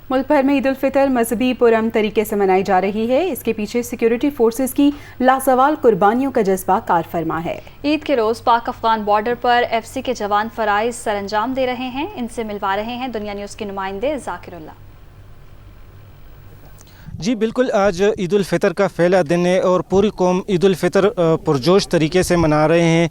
ملک بھر میں عید الفطر مذہبی پرامن طریقے سے منائی جا رہی ہے۔ اس کے پیچھے سیکیورٹی فورسز کی لازوال قربانیوں کا جذبہ کار فرما ہے۔ عید کے روز پاک افغان بارڈر پر ایف سی کے جوان فرائض سر انجام دے رہے ہیں۔ ان سے ملوا رہے ہیں دنیا نیوز کے نمائندے ذاکر اللہ۔ جی بالکل، آج عید الفطر کا پہلا دن ہے اور پوری قوم عید الفطر پرجوش طریقے سے منا رہے ہیں،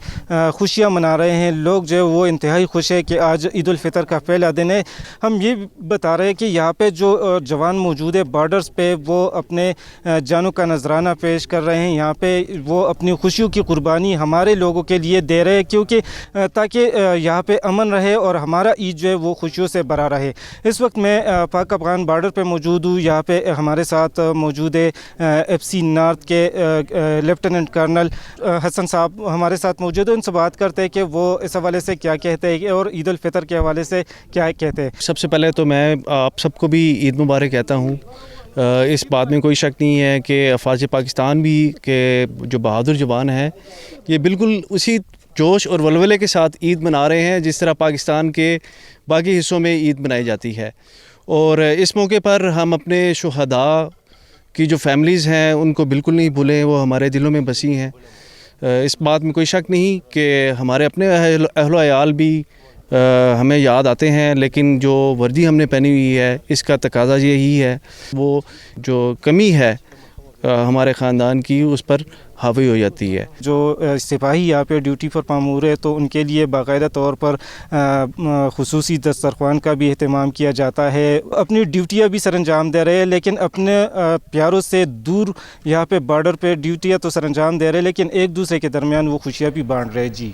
خوشیاں منا رہے ہیں۔ لوگ جو ہے وہ انتہائی خوش ہے کہ آج عید الفطر کا پہلا دن ہے۔ ہم یہ بتا رہے ہیں کہ یہاں پہ جو جوان موجود ہے بارڈرز پہ، وہ اپنے جانوں کا نذرانہ پیش کر رہے ہیں۔ یہاں پہ وہ اپنی خوشیوں کی قربانی ہمارے لوگوں کے لیے دے رہے ہیں، کیونکہ تاکہ یہاں پہ امن رہے اور ہمارا عید جو ہے وہ خوشیوں سے بھرا رہے۔ اس وقت میں پاک افغان بارڈر پہ موجود ہوں۔ یہاں پہ ہمارے ساتھ موجود ہے ایف سی نارتھ کے لیفٹیننٹ کرنل حسن صاحب ہمارے ساتھ موجود ہیں۔ ان سے بات کرتے ہیں کہ وہ اس حوالے سے کیا کہتے ہیں اور عید الفطر کے حوالے سے کیا کہتے ہیں۔ سب سے پہلے تو میں آپ سب کو بھی عید مبارک کہتا ہوں۔ اس بات میں کوئی شک نہیں ہے کہ افواج پاکستان بھی کے جو بہادر جوان ہیں یہ بالکل اسی جوش اور ولولے کے ساتھ عید منا رہے ہیں جس طرح پاکستان کے باقی حصوں میں عید منائی جاتی ہے۔ اور اس موقع پر ہم اپنے شہداء کی جو فیملیز ہیں ان کو بالکل نہیں بھولیں، وہ ہمارے دلوں میں بسی ہیں۔ اس بات میں کوئی شک نہیں کہ ہمارے اپنے اہل و عیال بھی ہمیں یاد آتے ہیں، لیکن جو وردی ہم نے پہنی ہوئی ہے اس کا تقاضا یہی ہے، وہ جو کمی ہے ہمارے خاندان کی اس پر حاوی ہو جاتی ہے۔ جو سپاہی یہاں پہ ڈیوٹی پر معمور ہے تو ان کے لیے باقاعدہ طور پر خصوصی دسترخوان کا بھی اہتمام کیا جاتا ہے۔ اپنی ڈیوٹیاں بھی سر انجام دے رہے ہیں، لیکن اپنے پیاروں سے دور یہاں پہ بارڈر پہ ڈیوٹیاں تو سر انجام دے رہے ہیں، لیکن ایک دوسرے کے درمیان وہ خوشیاں بھی بانٹ رہے ہیں۔ جی